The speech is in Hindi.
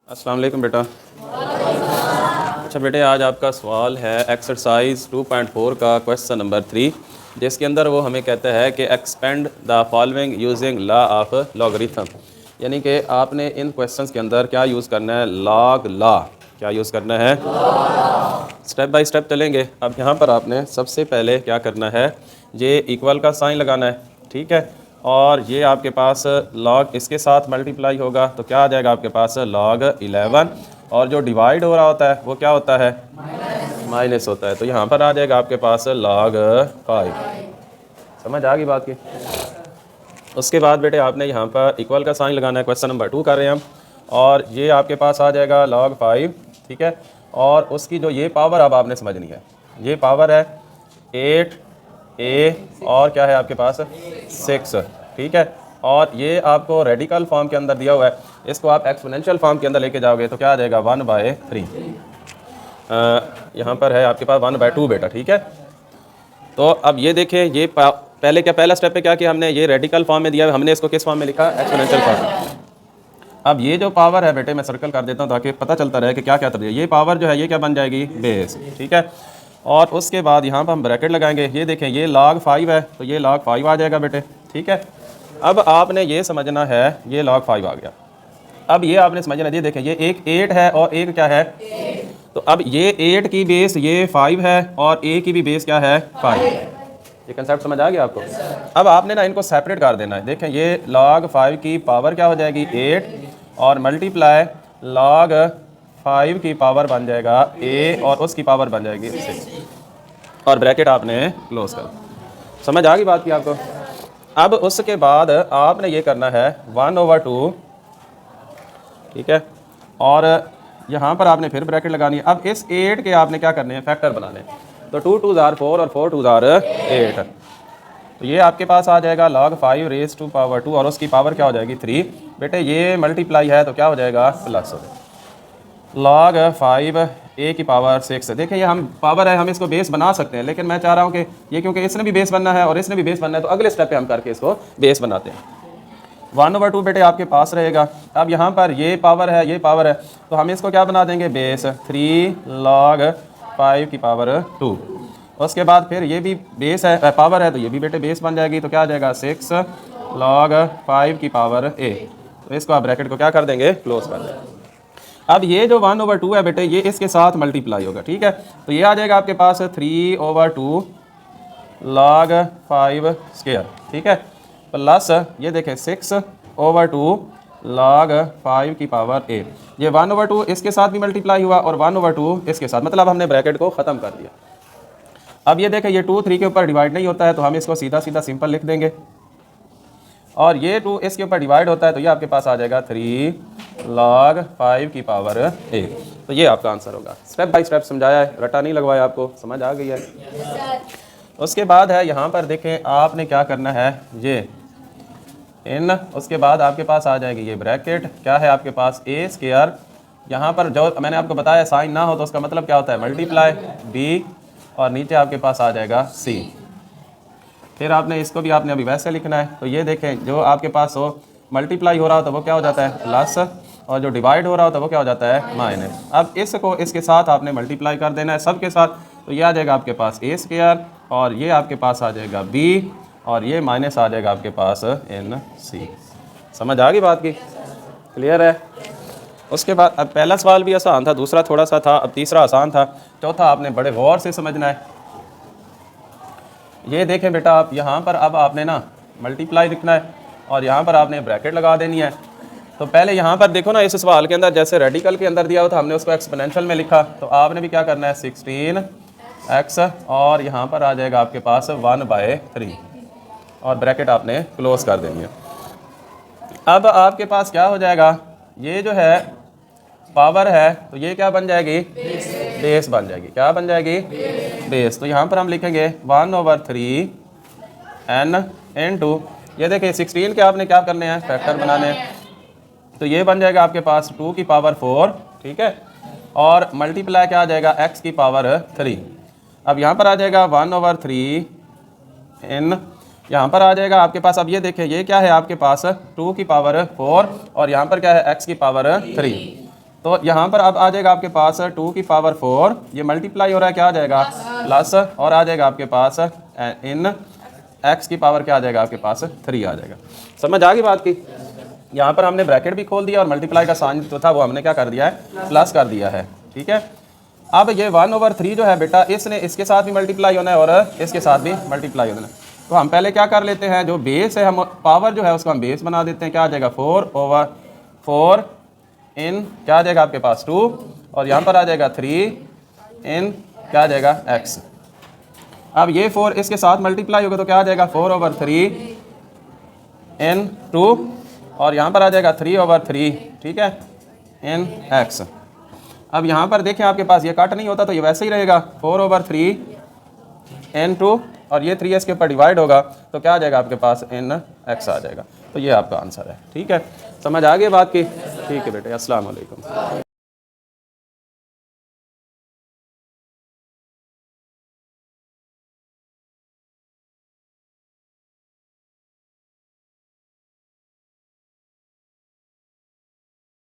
अस्सलाम वालेकुम बेटा। अच्छा बेटे, आज आपका सवाल है एक्सरसाइज 2.4 का क्वेश्चन नंबर 3, जिसके अंदर वो हमें कहता है कि expand the following using law of logarithm. यानी कि आपने इन क्वेश्चंस के अंदर क्या यूज़ करना है, लॉग लॉ। क्या यूज़ करना है? स्टेप बाय स्टेप चलेंगे। अब यहाँ पर आपने सबसे पहले क्या करना है, ये इक्वल का साइन लगाना है, ठीक है। और ये आपके पास लॉग इसके साथ मल्टीप्लाई होगा तो क्या आ जाएगा आपके पास लॉग 11, और जो डिवाइड हो रहा होता है वो क्या होता है, माइनस होता है। तो यहाँ पर आ जाएगा आपके पास लॉग 5। समझ आ गई बात की? उसके बाद बेटे आपने यहाँ पर इक्वल का साइन लगाना है। क्वेश्चन नंबर 2 कर रहे हैं हम, और ये आपके पास आ जाएगा लॉग 5, ठीक है। और उसकी जो ये पावर अब आपने समझनी है, ये पावर है 8a और क्या है आपके पास 6, ठीक है। और ये आपको रेडिकल फॉर्म के अंदर दिया हुआ है, इसको आप एक्सपोनेंशियल फॉर्म के अंदर लेके जाओगे तो क्या आ जाएगा 1/3। यहाँ पर है आपके पास 1/2 बेटा, ठीक है। तो अब ये देखें, ये पहले क्या पहला स्टेप पे क्या किया हमने, ये रेडिकल फॉर्म में दिया, हमने इसको किस फॉर्म में लिखा, एक्सपोनेंशियल फॉर्म। अब ये जो पावर है बेटे, मैं सर्कल कर देता हूँ ताकि पता चलता रहे कि क्या क्या तरह, ये पावर जो है ये क्या बन जाएगी, बेस, ठीक है। और उसके बाद यहाँ पर हम ब्रैकेट लगाएंगे। ये देखें, ये log 5 है तो ये log 5 आ जाएगा बेटे, ठीक है। अब आपने ये समझना है, ये log 5 आ गया। अब ये आपने समझना है, ये देखें, ये एक 8 है और एक क्या है, तो अब ये 8 की बेस ये 5 है और a की भी बेस क्या है, 5। ये कंसेप्ट समझ आ गया आपको? अब आपने ना इनको सेपरेट कर देना है। देखें, ये log 5 की पावर क्या हो जाएगी 8 और मल्टीप्लाई log 5 की पावर बन जाएगा a और उसकी पावर बन जाएगी 6, और ब्रैकेट आपने क्लोज कर। समझ आ गई बात की आपको? अब उसके बाद आपने ये करना है 1/2, ठीक है। और यहाँ पर आपने फिर ब्रैकेट लगानी है। अब इस 8 के आपने क्या करने हैं, फैक्टर बनाने हैं। तो 2 2s are 4 और 4 2s are 8। तो ये आपके पास आ जाएगा log 5 raised to power 2 और उसकी पावर क्या हो जाएगी 3। बेटे ये मल्टीप्लाई है तो क्या हो जाएगा, प्लस हो जाएगा log 5 a की पावर 6। देखें, ये हम पावर है, हम इसको बेस बना सकते हैं, लेकिन मैं चाह रहा हूँ कि ये क्योंकि इसने भी बेस बनना है और इसने भी बेस बनना है, तो अगले स्टेप पे हम करके इसको बेस बनाते हैं। 1/2 बेटे आपके पास रहेगा। अब यहाँ पर ये पावर है, ये पावर है, तो हम इसको क्या बना देंगे, बेस 3 log 5 की पावर 2। उसके बाद फिर ये भी बेस है, पावर है, तो ये भी बेटे बेस बन जाएगी। तो क्या आ जाएगा 6 log 5 की पावर a। तो इसको आप ब्रैकेट को क्या कर देंगे, क्लोज कर देंगे। अब ये जो 1/2 है बेटे, ये इसके साथ मल्टीप्लाई होगा, ठीक है। तो ये आ जाएगा आपके पास 3/2 log 5 स्क्वायर, ठीक है, प्लस ये देखें 6/2 log 5 की पावर a। ये 1/2 इसके साथ भी मल्टीप्लाई हुआ और 1/2 इसके साथ, मतलब हमने ब्रैकेट को ख़त्म कर दिया। अब ये देखें, ये 2 3 के ऊपर डिवाइड नहीं होता है, तो हम इसको सीधा सीधा सिंपल लिख देंगे। और ये 2 इसके ऊपर डिवाइड होता है, तो ये आपके पास आ जाएगा 3 log 5 की पावर a। तो ये आपका आंसर होगा। स्टेप बाय स्टेप समझाया है, रटा नहीं लगवाया, आपको समझ आ गई है। उसके बाद है यहाँ पर देखें, आपने क्या करना है, ये इन, उसके बाद आपके पास आ जाएगी ये ब्रैकेट, क्या है आपके पास a स्क्वायर। यहाँ पर जो मैंने आपको बताया साइन ना हो तो उसका मतलब क्या होता है, मल्टीप्लाई b, और नीचे आपके पास आ जाएगा c। फिर आपने इसको भी आपने अभी वैसे लिखना है। तो ये देखें, जो आपके पास हो मल्टीप्लाई हो रहा हो तो वो क्या हो जाता है, प्लस, और जो डिवाइड हो रहा हो तो वो क्या हो जाता है, माइनस। अब इसको इसके साथ आपने मल्टीप्लाई कर देना है सब के साथ। तो ये आ जाएगा आपके पास a स्क्वायर, और ये आपके पास आ जाएगा b, और ये माइनस आ जाएगा आपके पास n c। समझ आ गई बात की? क्लियर है? उसके बाद अब पहला सवाल भी आसान था, दूसरा थोड़ा सा था, अब तीसरा आसान था, चौथा आपने बड़े गौर से समझना है। ये देखें बेटा, आप यहाँ पर अब आपने ना मल्टीप्लाई लिखना है और यहाँ पर आपने ब्रैकेट लगा देनी है। तो पहले यहाँ पर देखो ना, इस सवाल के अंदर जैसे रेडिकल के अंदर दिया हुआ था, हमने उसको एक्सपोनेंशियल में लिखा, तो आपने भी क्या करना है 16x, और यहाँ पर आ जाएगा आपके पास 1/3, और ब्रैकेट आपने क्लोज कर देनी है। अब आपके पास क्या हो जाएगा, ये जो है पावर है, तो ये क्या बन जाएगी, बेस बन जाएगी। क्या बन जाएगी, बेस। तो यहाँ पर हम लिखेंगे 1/3 n इंटू, ये देखिए 16 के आपने क्या करने हैं, फैक्टर बनाने हैं। तो ये बन जाएगा आपके पास 2 की पावर 4, ठीक है, और मल्टीप्लाई क्या आ जाएगा, x की पावर 3। अब यहाँ पर आ जाएगा 1/3 n, यहाँ पर आ जाएगा आपके पास। अब ये देखें, ये क्या है आपके पास 2 की पावर 4, और यहाँ पर क्या है x की पावर 3। तो यहाँ पर अब आ जाएगा आपके पास 2 की पावर 4, ये मल्टीप्लाई हो रहा है, क्या आ जाएगा प्लस, और आ जाएगा आपके पास इन x की पावर क्या आ जाएगा आपके पास 3 आ जाएगा। समझ आ गई बात की। यहाँ पर हमने ब्रैकेट भी खोल दिया और मल्टीप्लाई का साइन जो था वो हमने क्या कर दिया है, प्लस कर दिया है, ठीक है। अब ये 1/3 जो है बेटा, इसने इसके साथ भी मल्टीप्लाई होना है और इसके साथ भी मल्टीप्लाई होना है। तो हम पहले क्या कर लेते हैं, जो बेस है हम पावर जो है उसको हम बेस बना देते हैं, क्या आ जाएगा 4/4 इन क्या आ जाएगा आपके पास 2, और यहाँ पर आ जाएगा 3 इन क्या आ जाएगा x। अब ये 4 इसके साथ मल्टीप्लाई होगा तो क्या आ जाएगा 4/3 इन 2, और यहाँ पर आ जाएगा 3/3, ठीक है, इन x। अब यहाँ पर देखें आपके पास ये कट नहीं होता तो ये वैसे ही रहेगा 4/3 इन 2, और ये 3 इसके ऊपर डिवाइड होगा तो क्या आ जाएगा आपके पास इन x आ जाएगा। तो ये आपका आंसर है, ठीक है। समझ आ गई बात की, ठीक है बेटे, अस्सलाम वालेकुम।